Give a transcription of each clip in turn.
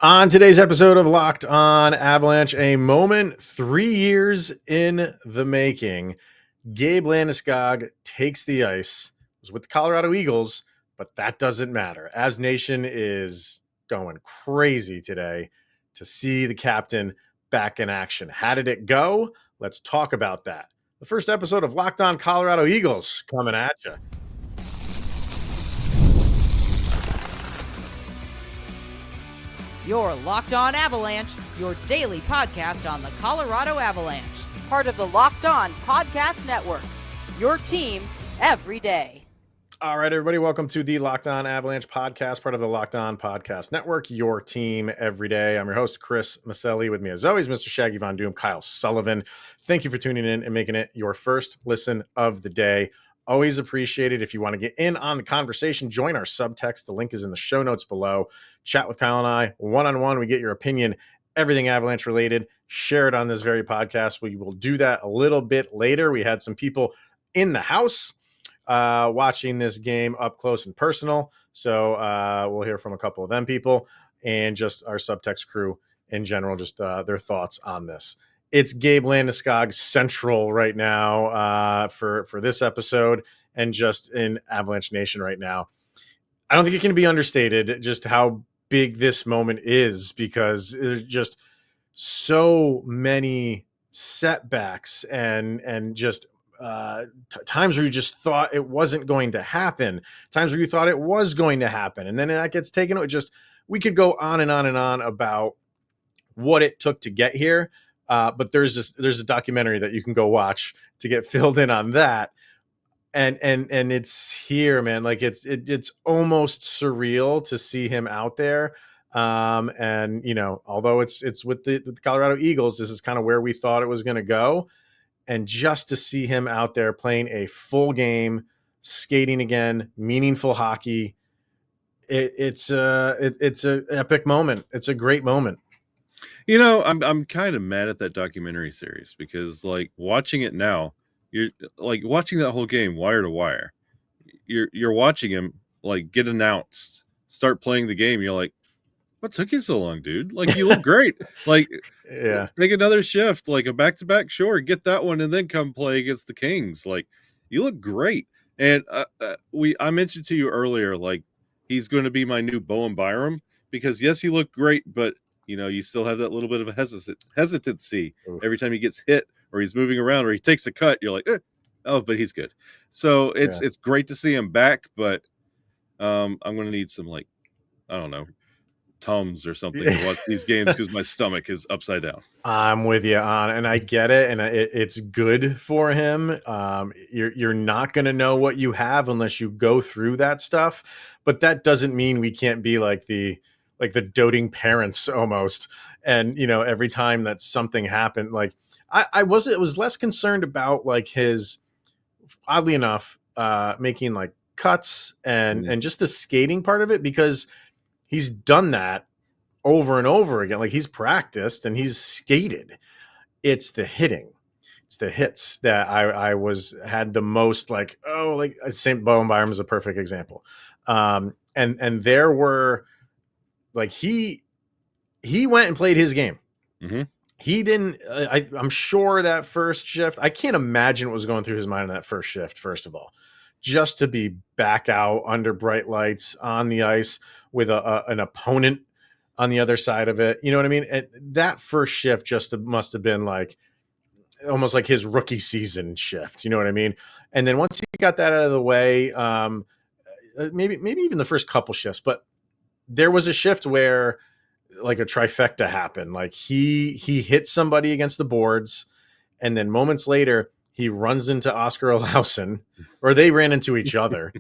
On today's episode of Locked On Avalanche, a moment 3 years in the making. Gabe Landeskog takes the ice. It was with the Colorado Eagles, but that doesn't matter. Avs Nation is going crazy today to see the captain back in action. How did it go? Let's talk about that. The first episode of Locked On Colorado Eagles coming at you. You're Locked On Avalanche, your daily podcast on the Colorado Avalanche. Part of the Locked On Podcast Network, your team every day. All right, everybody, welcome to the Locked On Avalanche podcast, part of the Locked On Podcast Network, your team every day. I'm your host, Chris Maselli. With me, as always, Mr. Shaggy Von Doom, Kyle Sullivan. Thank you for tuning in and making it your first listen of the day. Always appreciate it. If you want to get in on the conversation, join our subtext. The link is in the show notes below. Chat with Kyle and I one-on-one. We get your opinion, everything Avalanche related. Share it on this very podcast. We will do that a little bit later. We had some people in the house watching this game up close and personal. So we'll hear from a couple of them people and just our subtext crew in general, just their thoughts on this. It's Gabe Landeskog central right now for this episode and just in Avalanche Nation right now. I don't think it can be understated just how big this moment is, because there's just so many setbacks and just times where you just thought it wasn't going to happen, times where you thought it was going to happen, and then that gets taken away. Just, we could go on and on and on about what it took to get here. But there's a documentary that you can go watch to get filled in on that. And it's here, man. Like it's almost surreal to see him out there. And you know, although it's with the Colorado Eagles, this is kind of where we thought it was going to go. And just to see him out there playing a full game, skating again, meaningful hockey, it's a epic moment. It's a great moment. You know, I'm kind of mad at that documentary series because, like, watching it now, you're like watching that whole game wire to wire. You're watching him like get announced, start playing the game. You're like, what took you so long, dude? Like, you look great. Like, Yeah, take another shift, like a back-to-back. Sure, get that one and then come play against the Kings. Like, you look great. And I mentioned to you earlier, like, he's going to be my new Bowen Byram because yes, he looked great, but you know, you still have that little bit of a hesitancy every time he gets hit or he's moving around or he takes a cut. You're like, oh, but he's good. So it's great to see him back, but I'm going to need some, like, I don't know, Tums or something to watch these games because my stomach is upside down. I'm with you on, and I get it, and it's good for him. You're not going to know what you have unless you go through that stuff, but that doesn't mean we can't be like the doting parents almost. And, you know, every time that something happened, like I was less concerned about like his, oddly enough, making like cuts and just the skating part of it, because he's done that over and over again. Like, he's practiced and he's skated. It's the hitting. It's the hits that I had the most like, oh, like St. Bowen Byram is a perfect example. And there were, like, he went and played his game. Mm-hmm. He didn't. I'm sure that first shift, I can't imagine what was going through his mind in that first shift. First of all, just to be back out under bright lights on the ice with an opponent on the other side of it. You know what I mean? And that first shift just must have been like almost like his rookie season shift. You know what I mean? And then once he got that out of the way, maybe even the first couple shifts, but there was a shift where like a trifecta happened. Like he hit somebody against the boards, and then moments later he runs into Oscar Olausen, or they ran into each other.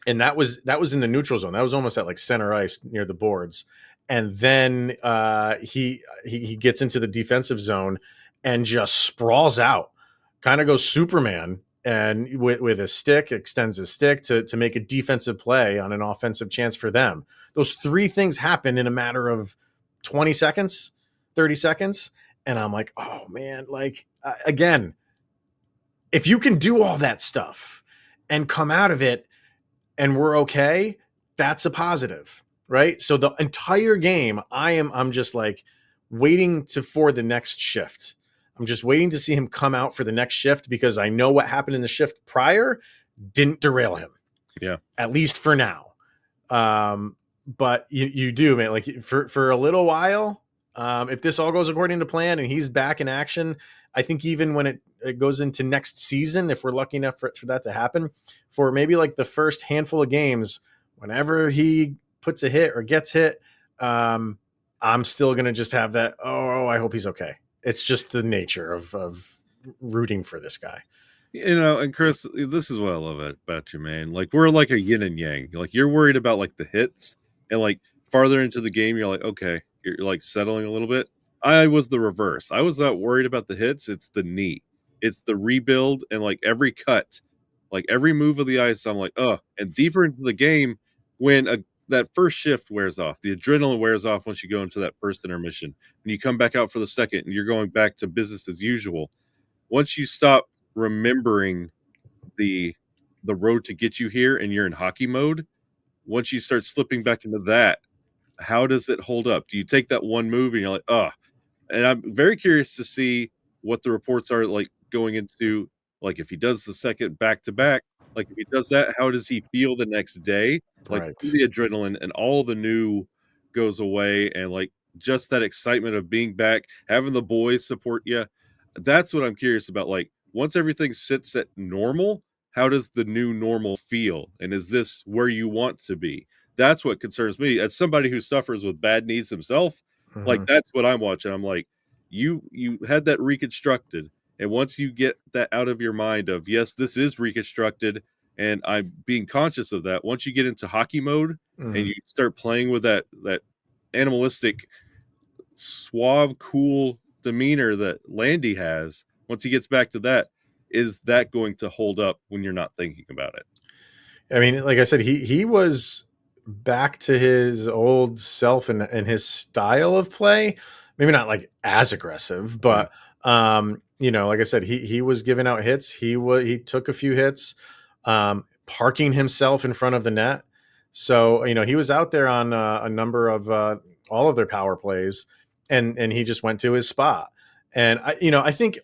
And that was in the neutral zone. That was almost at like center ice near the boards. And then he gets into the defensive zone and just sprawls out, kind of goes Superman, and with a stick, extends his stick to make a defensive play on an offensive chance for them. Those three things happen in a matter of 20 seconds, 30 seconds. And I'm like, oh man, like, again, if you can do all that stuff and come out of it and we're okay, that's a positive. right? So the entire game, I'm just like waiting for the next shift. I'm just waiting to see him come out for the next shift because I know what happened in the shift prior didn't derail him. Yeah. At least for now. But you do, man, like for a little while, if this all goes according to plan and he's back in action, I think even when it goes into next season, if we're lucky enough for that to happen, for maybe like the first handful of games, whenever he puts a hit or gets hit, I'm still going to just have that, oh, I hope he's okay. It's just the nature of rooting for this guy. And Chris, this is what I love about you, man. Like, we're like a yin and yang. Like, you're worried about like the hits, and like farther into the game, you're like, okay, you're like settling a little bit. I was the reverse. I was not worried about the hits. It's the knee. It's the rebuild, and like every cut, like every move of the ice, I'm like, oh. And deeper into the game, when that first shift wears off, the adrenaline wears off once you go into that first intermission, and you come back out for the second, and you're going back to business as usual. Once you stop remembering the road to get you here and you're in hockey mode, once you start slipping back into that, how does it hold up? Do you take that one move and you're like, oh? And I'm very curious to see what the reports are like going into, like if he does the second back to back, like if he does that, how does he feel the next day? Like Right. the adrenaline and all the new goes away, and like just that excitement of being back, having the boys support you. That's what I'm curious about. Like, once everything sits at normal, how does the new normal feel? And is this where you want to be? That's what concerns me. As somebody who suffers with bad knees himself, like Mm-hmm. that's what I'm watching. I'm like, you had that reconstructed, and once you get that out of your mind of, yes, this is reconstructed, and I'm being conscious of that. Once you get into hockey mode and Mm-hmm. you start playing with that animalistic, suave, cool demeanor that Landy has, once he gets back to that, is that going to hold up when you're not thinking about it? I mean, like I said, he was back to his old self and his style of play. Maybe not like as aggressive, Yeah. but like I said, he was giving out hits. He took a few hits, parking himself in front of the net. So he was out there on a number of all of their power plays, and he just went to his spot. And I think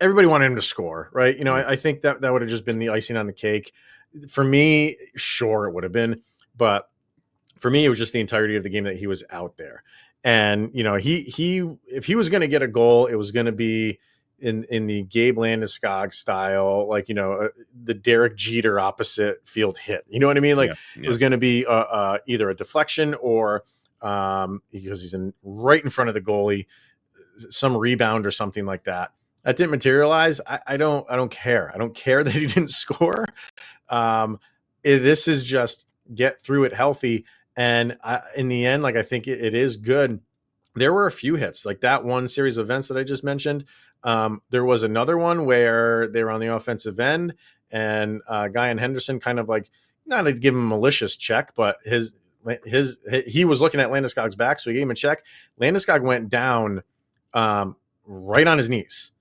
everybody wanted him to score, right? Yeah. I think that would have just been the icing on the cake. For me, sure, it would have been, but for me, it was just the entirety of the game that he was out there. And he if he was going to get a goal, it was going to be in the Gabe Landeskog style, like the Derek Jeter opposite field hit. You know what I mean? Like Yeah. it was going to be either a deflection or because he's right in front of the goalie, some rebound or something like that. That didn't materialize. I don't care. I don't care that he didn't score. This is just get through it healthy. And in the end, like I think it is good. There were a few hits, like that one series of events that I just mentioned. There was another one where they were on the offensive end, and Guy and Henderson kind of like, not to give him a malicious check, but he was looking at Landeskog's back, so he gave him a check. Landeskog went down right on his knees.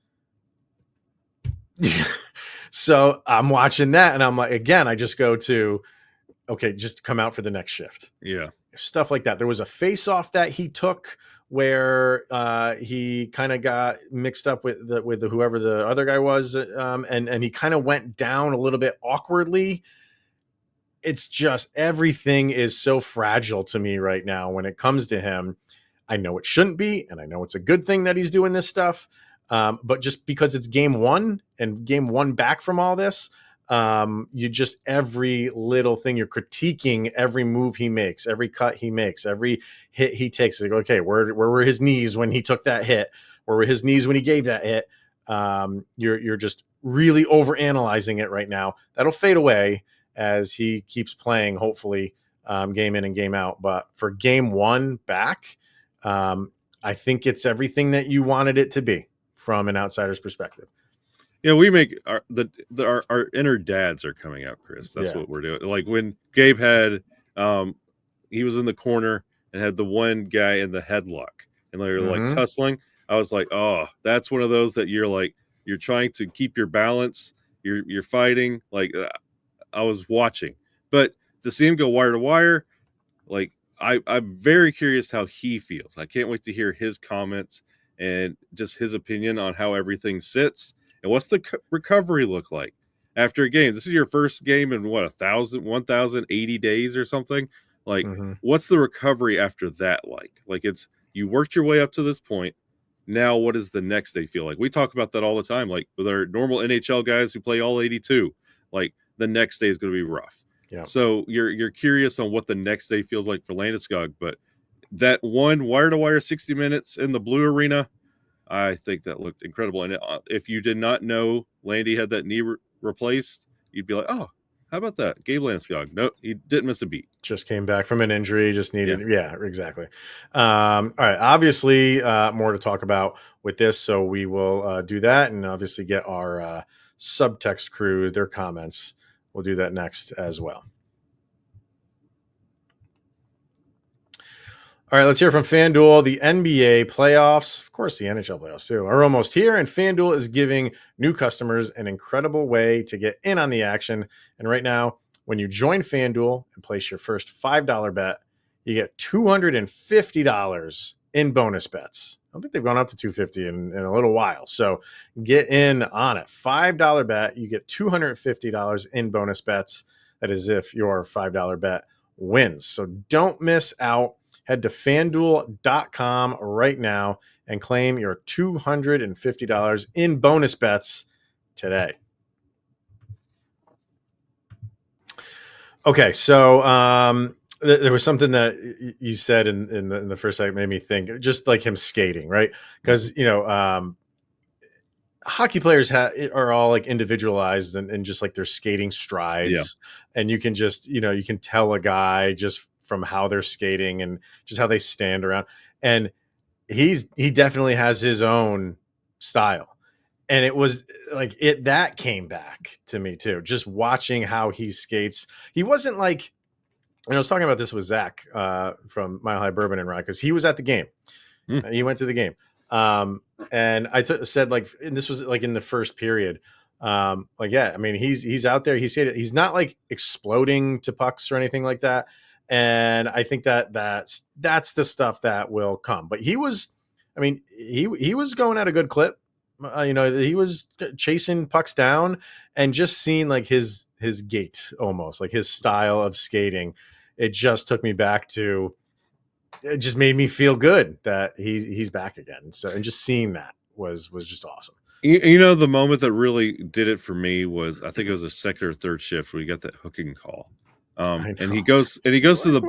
So I'm watching that, and I'm like, again, I just go to, okay, just come out for the next shift. Yeah. Stuff like that. There was a face-off that he took where he kind of got mixed up with whoever the other guy was, and he kind of went down a little bit awkwardly. It's just everything is so fragile to me right now when it comes to him. I know it shouldn't be, and I know it's a good thing that he's doing this stuff. But just because it's game one and game one back from all this, you just every little thing you're critiquing, every move he makes, every cut he makes, every hit he takes. Like, okay, where were his knees when he took that hit? Where were his knees when he gave that hit? You're just really overanalyzing it right now. That'll fade away as he keeps playing, hopefully, game in and game out. But for game one back, I think it's everything that you wanted it to be from an outsider's perspective. Yeah, we make our inner dads are coming out, Chris. That's what we're doing. Like when Gabe had, he was in the corner and had the one guy in the headlock, and they were like tussling. I was like, oh, that's one of those that you're like, you're trying to keep your balance. You're fighting. Like I was watching, but to see him go wire to wire, like I'm very curious how he feels. I can't wait to hear his comments and just his opinion on how everything sits and what's the recovery look like after a game. This is your first game in what, 1,080 days or something. Like, Mm-hmm. what's the recovery after that like? Like, it's you worked your way up to this point. Now, what does the next day feel like? We talk about that all the time. Like with our normal NHL guys who play all 82, like the next day is going to be rough. Yeah. So you're curious on what the next day feels like for Landeskog, but that one wire to wire 60 minutes in the blue arena, I think that looked incredible. And if you did not know Landy had that knee replaced, you'd be like, oh, how about that? Gabe Landeskog. No, he didn't miss a beat. Just came back from an injury, just needed. Yeah, exactly. All right. Obviously, more to talk about with this. So we will do that and obviously get our subtext crew, their comments. We'll do that next as well. All right, let's hear from FanDuel. The NBA playoffs, of course, the NHL playoffs too, are almost here, and FanDuel is giving new customers an incredible way to get in on the action. And right now, when you join FanDuel and place your first $5 bet, you get $250 in bonus bets. I don't think they've gone up to $250 in a little while. So get in on it. $5 bet, you get $250 in bonus bets. That is if your $5 bet wins. So don't miss out. Head to fanduel.com right now and claim your $250 in bonus bets today. Okay, so there was something that you said in the first segment made me think, just like him skating, right? Because hockey players are all like individualized and just like their skating strides, and you can just you can tell a guy just from how they're skating and just how they stand around, and he definitely has his own style. And it was like that came back to me too, just watching how he skates. He wasn't like, and I was talking about this with Zach from Mile High Bourbon and Rye, because he was at the game. He went to the game. And I said, like, and this was like in the first period. Like, yeah, I mean, he's out there. He's not like exploding to pucks or anything like that. And I think that's the stuff that will come. But he was going at a good clip. He was chasing pucks down, and just seeing like his gait, almost like his style of skating. It just took me back to, it just made me feel good that he's back again. So, and just seeing that was just awesome. The moment that really did it for me was, I think it was a second or third shift where we got that hooking call. And he goes to the.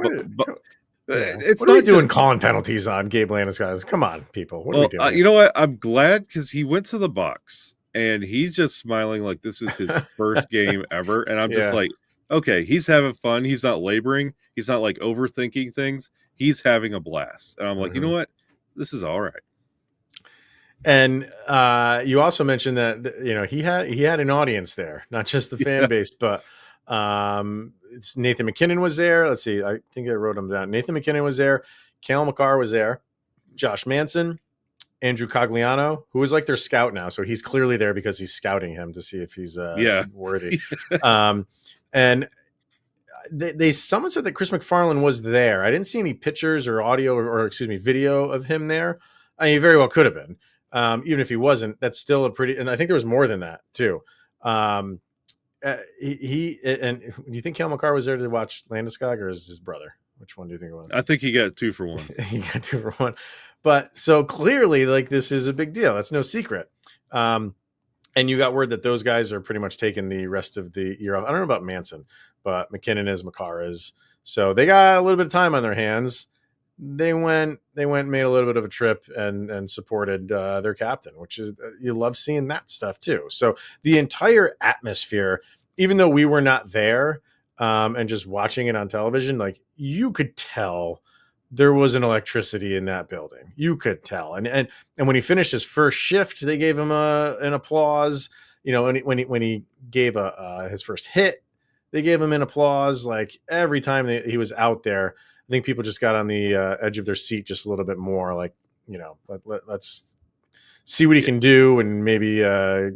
It's what are we doing calling penalties on Gabe Landeskog? Come on, people. What are we doing? You know what? I'm glad, because he went to the box and he's just smiling like this is his first game ever. And I'm just like, okay, he's having fun. He's not laboring. He's not like overthinking things. He's having a blast. And I'm like, you know what? This is all right. And you also mentioned that he had an audience there, not just the fan base, but it's Nathan McKinnon was there. Let's see, I think I wrote him down. Nathan McKinnon was there. Cale Makar was there. Josh Manson, Andrew Cogliano, who is like their scout now, so he's clearly there because he's scouting him to see if he's worthy. And someone said that Chris McFarland was there. I didn't see any pictures or audio or video of him there. I mean, he very well could have been. Even if he wasn't, that's still a pretty, and I think there was more than that too. And do you think Cale Makar was there to watch Landeskog, or is his brother? Which one do you think it was? I think he got 2 for 1. He got 2 for 1. But so clearly, like, this is a big deal. That's no secret. And you got word that those guys are pretty much taking the rest of the year off. I don't know about Manson, but McKinnon is, Makar is. So they got a little bit of time on their hands. They went, made a little bit of a trip and supported their captain, which is, you love seeing that stuff too. So the entire atmosphere, even though we were not there and just watching it on television, like, you could tell there was an electricity in that building. You could tell. And when he finished his first shift, they gave him an applause. When he gave his first hit, they gave him an applause. Like, every time he was out there, I think people just got on the edge of their seat just a little bit more. Like, let's see what he can do and maybe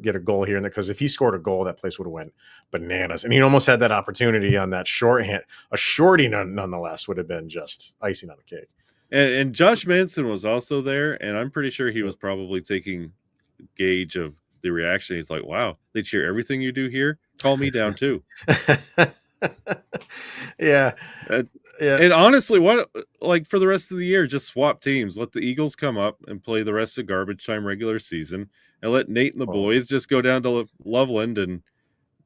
get a goal here and there. Because if he scored a goal, that place would have went bananas. And he almost had that opportunity on that shorthand. A shorty, nonetheless, would have been just icing on the cake. And Josh Manson was also there, and I'm pretty sure he was probably taking gauge of the reaction. He's like, wow, they cheer everything you do here. Call me down too. Yeah. Yeah. And honestly, what, like, for the rest of the year, just swap teams. Let the Eagles come up and play the rest of garbage time regular season, and let Nate and the boys just go down to Loveland and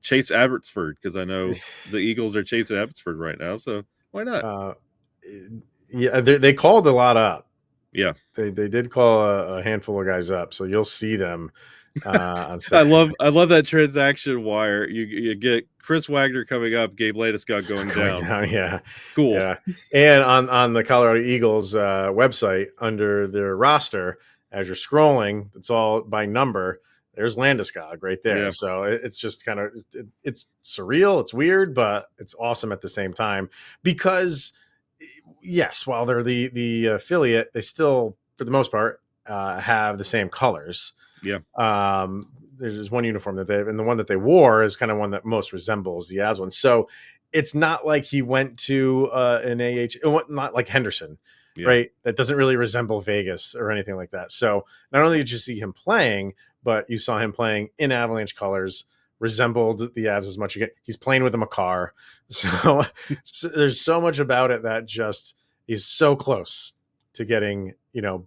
chase Abbotsford, because I know the Eagles are chasing Abbotsford right now. So why not? Yeah, they called a lot up. Yeah, they did call a handful of guys up, so you'll see them. On I love that transaction wire. You get Chris Wagner coming up, Gabe Landeskog going down. Yeah, cool. Yeah, and on the Colorado Eagles website, under their roster, as you're scrolling, it's all by number. There's Landeskog right there. Yeah. So it's just kind of it's surreal. It's weird, but it's awesome at the same time, because yes, while they're the affiliate, they still, for the most part, have the same colors. Yeah. There's one uniform that and the one that they wore is kind of one that most resembles the Avs one. So it's not like he went to an not like Henderson, right? That doesn't really resemble Vegas or anything like that. So not only did you see him playing, but you saw him playing in Avalanche colors, resembled the Avs as much. He's playing with a Makar. So there's so much about it that just is so close to getting,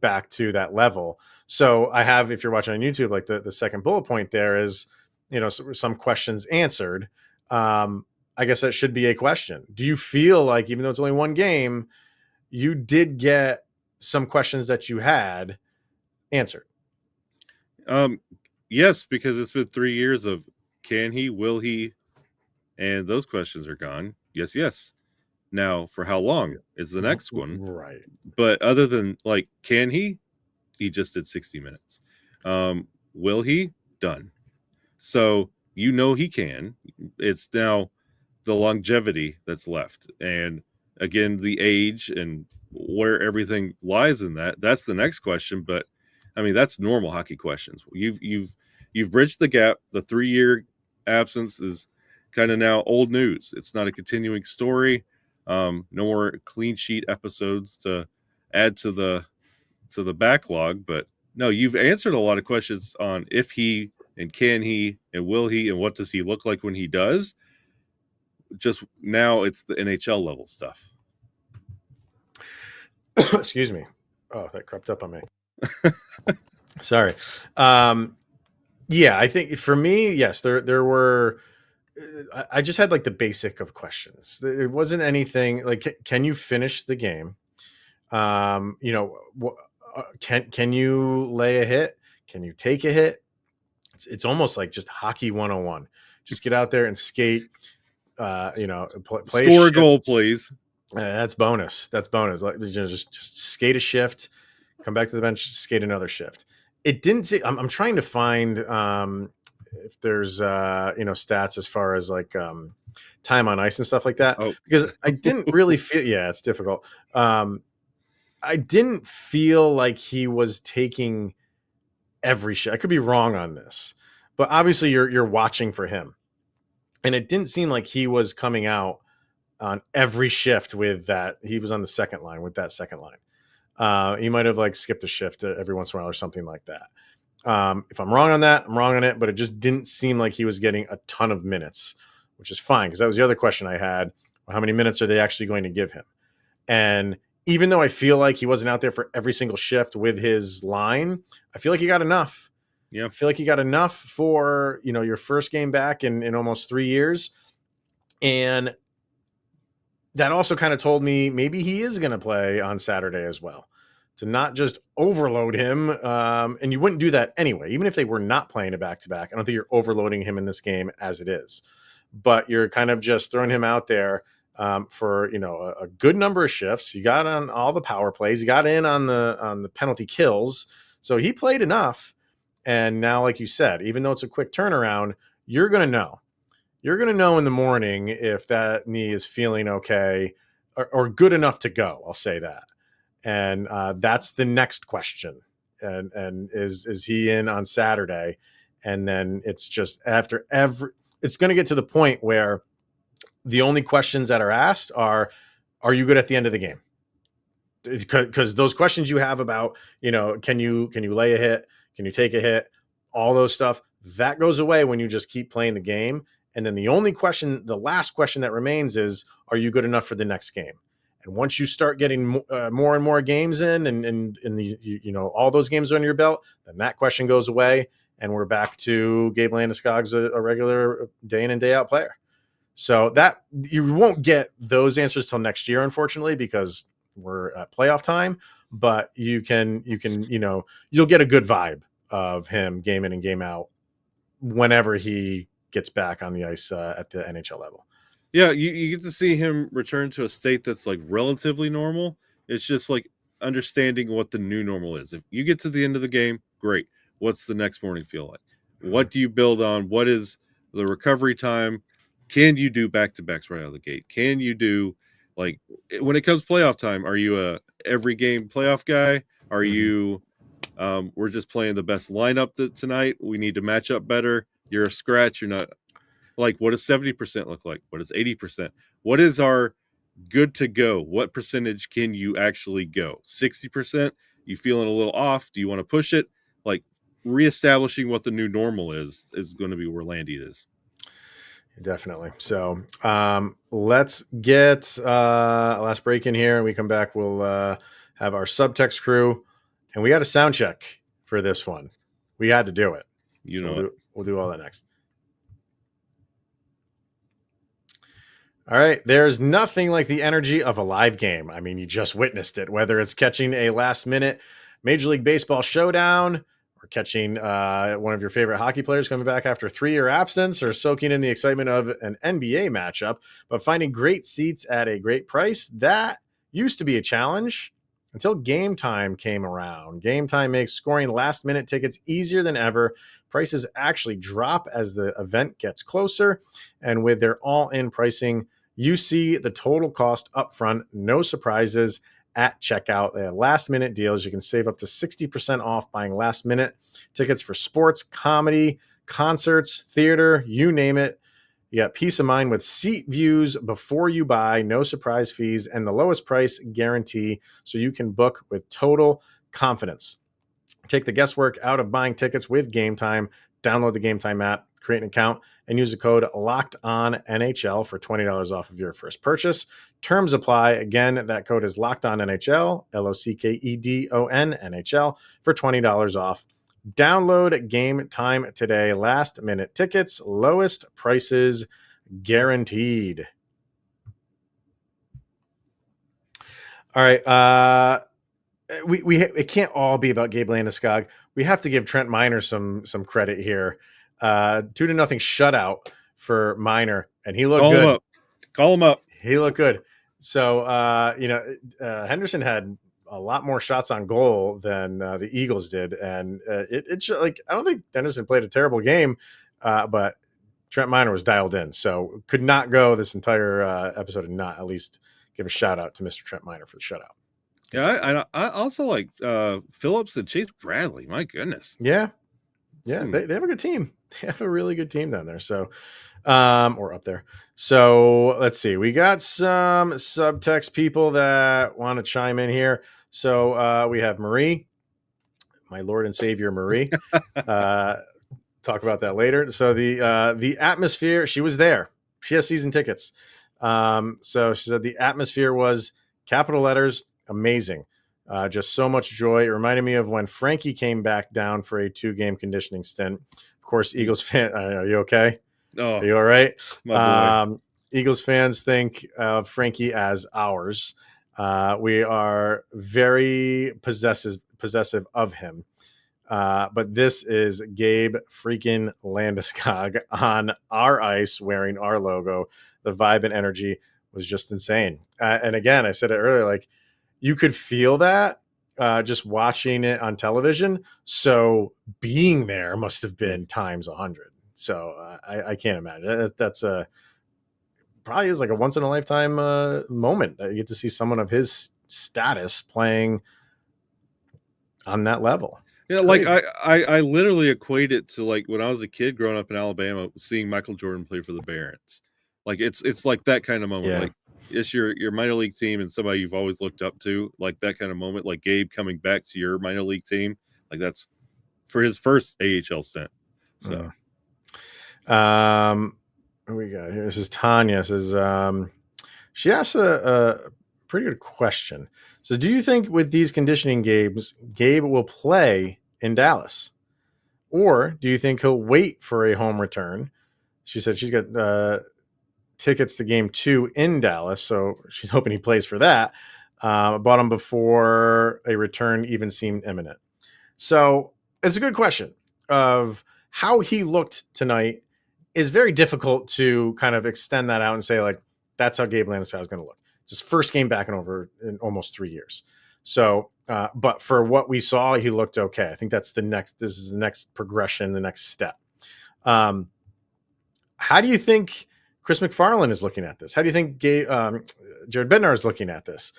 back to that level. So I have, if you're watching on YouTube, like the second bullet point there is, some questions answered. I guess that should be a question. Do you feel like, even though it's only one game, you did get some questions that you had answered? Yes, because it's been 3 years of can he, will he, and those questions are gone. Yes. Now, for how long is the next one? Right. But other than, like, can he just did 60 minutes. Will he? Done. So he can. It's now the longevity that's left, and again, the age and where everything lies in that. That's the next question. But I mean, that's normal hockey questions. You've bridged the gap. The 3-year absence is kind of now old news. It's not a continuing story. No more clean sheet episodes to add to the backlog. But no, you've answered a lot of questions on if he and can he and will he and what does he look like when he does. Just now it's the NHL level stuff. Excuse me. Oh, that crept up on me. Sorry. Yeah, I think for me, yes, there were. I just had like the basic of questions. It wasn't anything like, can you finish the game? Can you lay a hit? Can you take a hit? It's almost like just hockey 101. Just get out there and skate. Play score a goal, please. That's bonus. Like, just skate a shift, come back to the bench, skate another shift. It didn't see. I'm trying to find if there's stats as far as like time on ice and stuff like that, because I didn't really feel. Yeah, it's difficult. I didn't feel like he was taking every shot. I could be wrong on this, but obviously you're watching for him, and it didn't seem like he was coming out on every shift with that. He was on the second line with that second line. He might have like skipped a shift every once in a while or something like that. If I'm wrong on that, I'm wrong on it, but it just didn't seem like he was getting a ton of minutes, which is fine, because that was the other question I had. How many minutes are they actually going to give him? And even though I feel like he wasn't out there for every single shift with his line, I feel like he got enough. Yeah, I feel like he got enough for, your first game back in almost 3 years. And that also kind of told me maybe he is going to play on Saturday as well, to not just overload him. And you wouldn't do that anyway, even if they were not playing a back-to-back. I don't think you're overloading him in this game as it is, but you're kind of just throwing him out there for, a good number of shifts. You got on all the power plays, you got in on the penalty kills. So he played enough. And now, like you said, even though it's a quick turnaround, you're going to know. You're going to know in the morning if that knee is feeling okay or good enough to go. I'll say that. And that's the next question and is he in on Saturday? And then it's just it's going to get to the point where the only questions that are asked are you good at the end of the game? Because those questions you have about, can you lay a hit? Can you take a hit? All those stuff, that goes away when you just keep playing the game. And then the last question that remains is, are you good enough for the next game? And once you start getting more and more games in and all those games under your belt, then that question goes away. And we're back to Gabe Landeskog's a regular day in and day out player. So that you won't get those answers till next year, unfortunately, because we're at playoff time. But you'll get a good vibe of him game in and game out whenever he gets back on the ice at the NHL level. Yeah, you get to see him return to a state that's like relatively normal. It's just like understanding what the new normal is. If you get to the end of the game, great. What's the next morning feel like? What do you build on? What is the recovery time? Can you do back-to-backs right out of the gate? Can you do, like, when it comes playoff time, are you a every game playoff guy? Are you we're just playing the best lineup tonight? We need to match up better. You're a scratch. You're not. Like, what does 70% look like? What is 80%? What is our good to go? What percentage can you actually go? 60%? You feeling a little off? Do you want to push it? Like, reestablishing what the new normal is going to be where Landy is. Definitely. So let's get a last break in here, and we come back. We'll have our subtext crew, and we got a sound check for this one. We had to do it. We'll do all that next. All right. There's nothing like the energy of a live game. I mean, you just witnessed it, whether it's catching a last-minute Major League Baseball showdown or catching one of your favorite hockey players coming back after a 3-year absence or soaking in the excitement of an NBA matchup. But finding great seats at a great price, that used to be a challenge until Game Time came around. Game Time makes scoring last-minute tickets easier than ever. Prices actually drop as the event gets closer. And with their all-in pricing, you see the total cost up front, no surprises at checkout. They have last-minute deals. You can save up to 60% off buying last-minute tickets for sports, comedy, concerts, theater, you name it. You got peace of mind with seat views before you buy, no surprise fees, and the lowest price guarantee, so you can book with total confidence. Take the guesswork out of buying tickets with Game Time. Download the Game Time app, create an account, and use the code LOCKEDONNHL for $20 off of your first purchase. Terms apply. Again, that code is LOCKEDONNHL, LOCKEDON for $20 off. Download Game Time today. Last minute tickets, lowest prices guaranteed. All right. It can't all be about Gabe Landeskog. We have to give Trent Miner some credit here. 2-0 shutout for Miner, and he looked good. Call him up. He looked good. So Henderson had a lot more shots on goal than the Eagles did, and it like, I don't think Henderson played a terrible game, but Trent Miner was dialed in. So could not go this entire episode and not at least give a shout out to Mr. Trent Miner for the shutout. Yeah, I also like Phillips and Chase Bradley. My goodness. Yeah. They have a good team. They have a really good team down there. So, or up there. So let's see. We got some subtext people that want to chime in here. So we have Marie, my Lord and Savior Marie. Talk about that later. So the atmosphere, she was there. She has season tickets. So she said the atmosphere was, capital letters, amazing. Just so much joy. It reminded me of when Frankie came back down for a 2-game conditioning stint. Of course, Eagles fan. Are you okay? Oh, are you all right? My boy. Eagles fans think of Frankie as ours. We are very possessive of him. But this is Gabe freaking Landeskog on our ice wearing our logo. The vibe and energy was just insane. And again, I said it earlier, like, you could feel that just watching it on television. So being there must have been times 100. So I can't imagine. That's probably is like a once in a lifetime moment that you get to see someone of his status playing on that level. Yeah, like I literally equate it to like when I was a kid growing up in Alabama, seeing Michael Jordan play for the Barons. Like it's like that kind of moment. Yeah. Like it's your minor league team and somebody you've always looked up to. Like that kind of moment. Like Gabe coming back to your minor league team. Like that's for his first AHL stint. So, what we got here? This is Tanya. Says she asks a pretty good question. So, do you think with these conditioning games, Gabe will play in Dallas, or do you think he'll wait for a home return? She said she's got tickets to Game 2 in Dallas, so she's hoping he plays for that. Bought him before a return even seemed imminent. So it's a good question of how he looked tonight is very difficult to kind of extend that out and say, like, that's how Gabe Landeskog is going to look. It's his first game back in almost 3 years. So, but for what we saw, he looked okay. I think this is the next progression, the next step. How do you think Chris McFarland is looking at this? How do you think Jared Bednar is looking at this?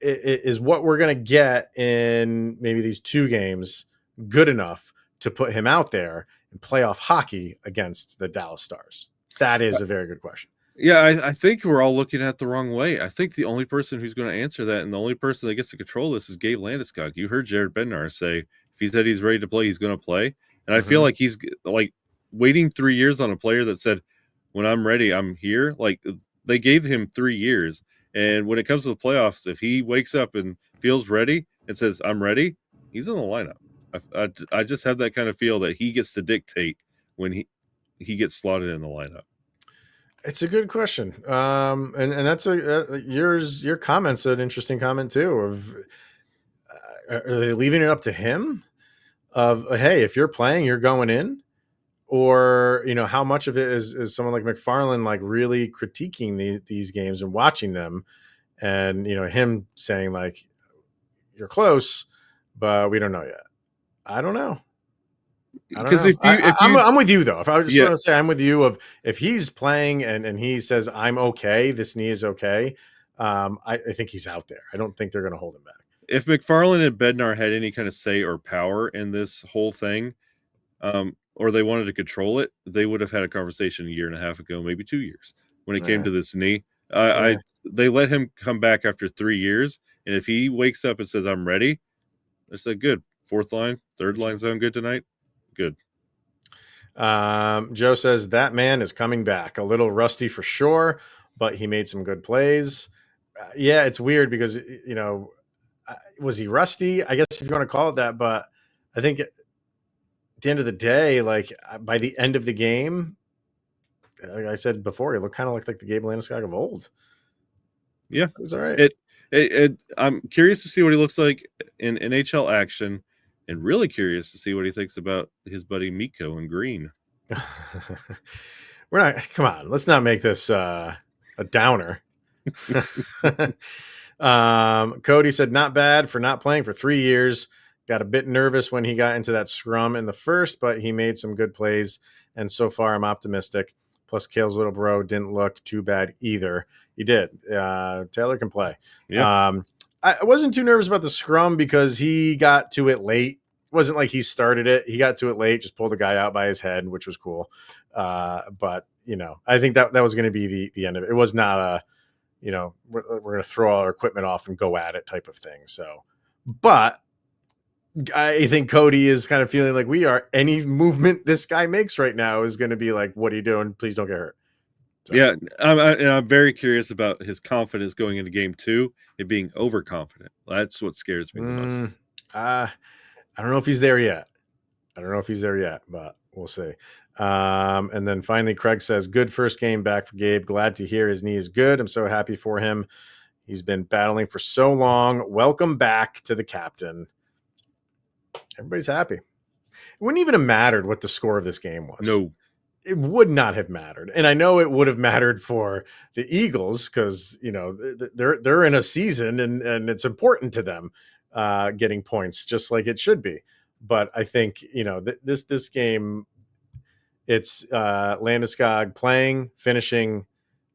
Is what we're going to get in maybe these 2 games good enough to put him out there and playoff hockey against the Dallas Stars? That is a very good question. Yeah, I think we're all looking at it the wrong way. I think the only person who's going to answer that and the only person that gets to control this is Gabe Landeskog. You heard Jared Bednar say if he said he's ready to play, he's going to play. And I feel like he's like waiting 3 years on a player that said, when I'm ready, I'm here. Like they gave him 3 years. And when it comes to the playoffs, if he wakes up and feels ready and says, I'm ready, he's in the lineup. I just have that kind of feel that he gets to dictate when he gets slotted in the lineup. It's a good question. And that's your comment's an interesting comment too of are they leaving it up to him of, hey, if you're playing, you're going in? Or, how much of it is someone like McFarland, like really critiquing these games and watching them and, him saying like, you're close, but we don't know yet. I don't know. Because I'm with you though. If I just want to say I'm with you of if he's playing and he says I'm okay, this knee is okay. I think he's out there. I don't think they're going to hold him back. If McFarland and Bednar had any kind of say or power in this whole thing, or they wanted to control it, they would have had a conversation 1.5 years ago, maybe 2 years, when it came to this knee. They let him come back after 3 years, and if he wakes up and says I'm ready, I said good. 4th line, 3rd line sound good tonight. Good. Joe says that man is coming back. A little rusty for sure, but he made some good plays. Yeah, it's weird because was he rusty? I guess if you want to call it that, but I think at the end of the day, like by the end of the game, like I said before, he looked kind of like the Gabe Landeskog of old. Yeah, it was all right. I'm curious to see what he looks like in NHL action, and really curious to see what he thinks about his buddy Mikko in green. We're not. Come on, let's not make this a downer. Cody said not bad for not playing for 3 years. Got a bit nervous when he got into that scrum in the first, but he made some good plays, and so far I'm optimistic. Plus, Kale's little bro didn't look too bad either. He did. Taylor can play. Yeah. I wasn't too nervous about the scrum because he got to it late. It wasn't like he started it. He got to it late, just pulled the guy out by his head, which was cool. But, I think that was going to be the end of it. It was not a, we're going to throw all our equipment off and go at it type of thing. So, but I think Cody is kind of feeling like we are. Any movement this guy makes right now is going to be like, what are you doing? Please don't get hurt. So. Yeah, I'm very curious about his confidence going into game 2, it being overconfident. That's what scares me the most. I don't know if he's there yet. But we'll see. And then finally, Craig says, good first game back for Gabe. Glad to hear his knee is good. I'm so happy for him. He's been battling for so long. Welcome back to the captain. Everybody's happy. It wouldn't even have mattered what the score of this game was. No. It would not have mattered. And I know it would have mattered for the Eagles because, they're in a season and it's important to them getting points just like it should be. But I think, this game, it's Landeskog playing, finishing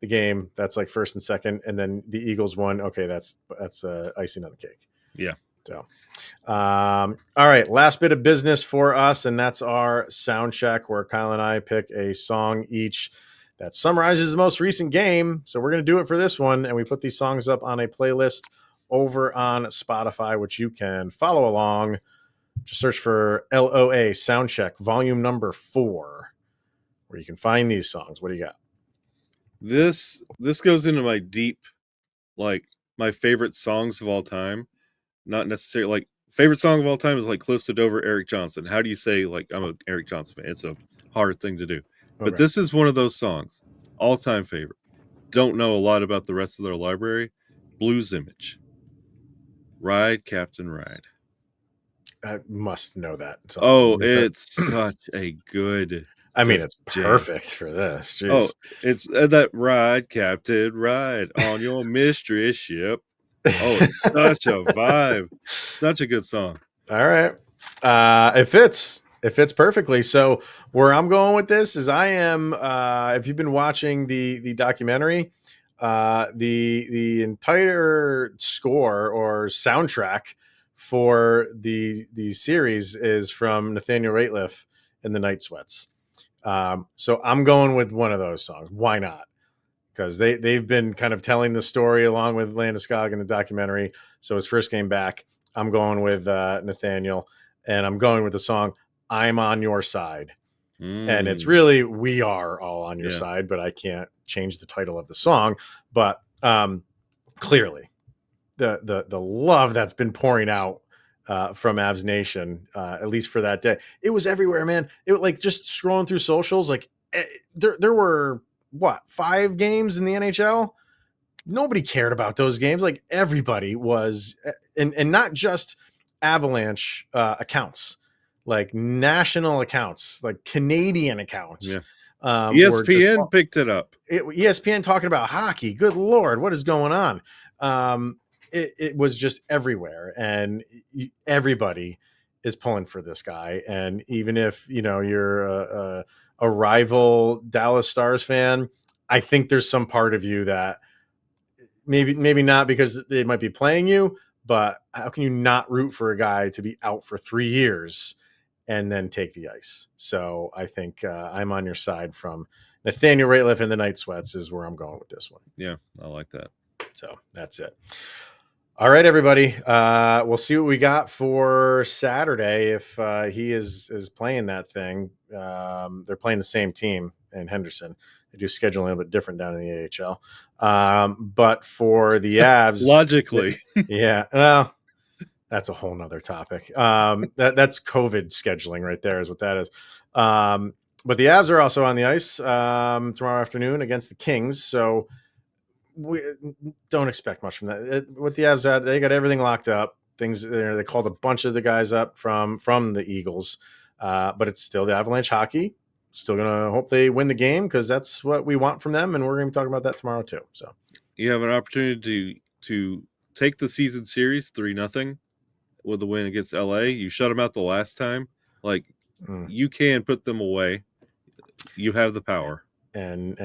the game. That's like first and second. And then the Eagles won. Okay, that's icing on the cake. Yeah. So, all right, last bit of business for us, and that's our sound check, where Kyle and I pick a song each that summarizes the most recent game. So we're going to do it for this one, and we put these songs up on a playlist over on Spotify, which you can follow along. Just search for LOA Soundcheck Volume Number 4, where you can find these songs. What do you got? This goes into my deep, like, my favorite songs of all time. Not necessarily like favorite song of all time is like Close to Dover, Eric Johnson. How do you say, like, I'm an Eric Johnson fan? It's a hard thing to do. Okay. But this is one of those songs. All time favorite. Don't know a lot about the rest of their library. Blues Image. Ride, Captain, Ride. I must know that song. Oh, it's such a good. I mean, it's perfect for this. Jeez. Oh, it's that Ride, Captain, Ride on your mystery ship. Oh, it's such a vibe. Such a good song. All right. It fits perfectly. So where I'm going with this is I am, if you've been watching the documentary, the entire score or soundtrack for the series is from Nathaniel Rateliff and the Night Sweats. So I'm going with one of those songs. Why not? Because they've been kind of telling the story along with Landeskog in the documentary. So his first game back, I'm going with Nathaniel, and I'm going with the song "I'm on Your Side." And it's really "We Are All on Your Side," but I can't change the title of the song. But clearly, the love that's been pouring out from Avs Nation, at least for that day, it was everywhere, man. It was like just scrolling through socials, like there were 5 games in the NHL. Nobody cared about those games. Like everybody was, and not just Avalanche accounts, like national accounts, like Canadian accounts. Yeah. ESPN picked it up. ESPN talking about hockey. Good Lord, what is going on? It was just everywhere, and everybody is pulling for this guy. And even if you're a rival Dallas Stars fan, I think there's some part of you that maybe not, because they might be playing you, but how can you not root for a guy to be out for 3 years and then take the ice? So I think I'm on your side from Nathaniel Rateliff and the Night Sweats is where I'm going with this one. Yeah, I like that. So that's it. All right, everybody. We'll see what we got for Saturday if he is playing that thing. They're playing the same team in Henderson. They do scheduling a little bit different down in the AHL. But for the Avs, logically, yeah. Well, that's a whole nother topic. That's COVID scheduling right there is what that is. But the Avs are also on the ice tomorrow afternoon against the Kings. So we don't expect much from that. With the Avs, they got everything locked up. They called a bunch of the guys up from the Eagles, but it's still the Avalanche hockey. Still gonna hope they win the game, because that's what we want from them, and we're gonna be talking about that tomorrow too. So you have an opportunity to take the season series 3-0 with a win against LA. You shut them out the last time. Like you can put them away. You have the power, and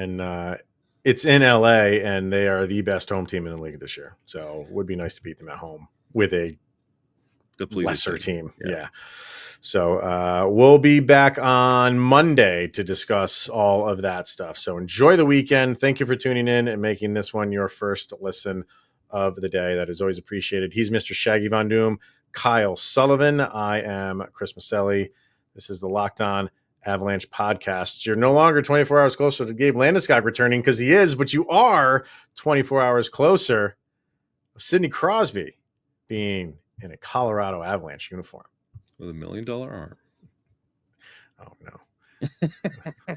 it's in LA, and they are the best home team in the league this year. So it would be nice to beat them at home with a lesser team. Yeah. So we'll be back on Monday to discuss all of that stuff. So enjoy the weekend. Thank you for tuning in and making this one your first listen of the day. That is always appreciated. He's Mr. Shaggy Von Doom, Kyle Sullivan. I am Chris Maselli. This is the Locked On Avalanche podcast. You're no longer 24 hours closer to Gabe Landeskog returning, because he is, but you are 24 hours closer of Sidney Crosby being in a Colorado Avalanche uniform with $1 million arm. Oh, no.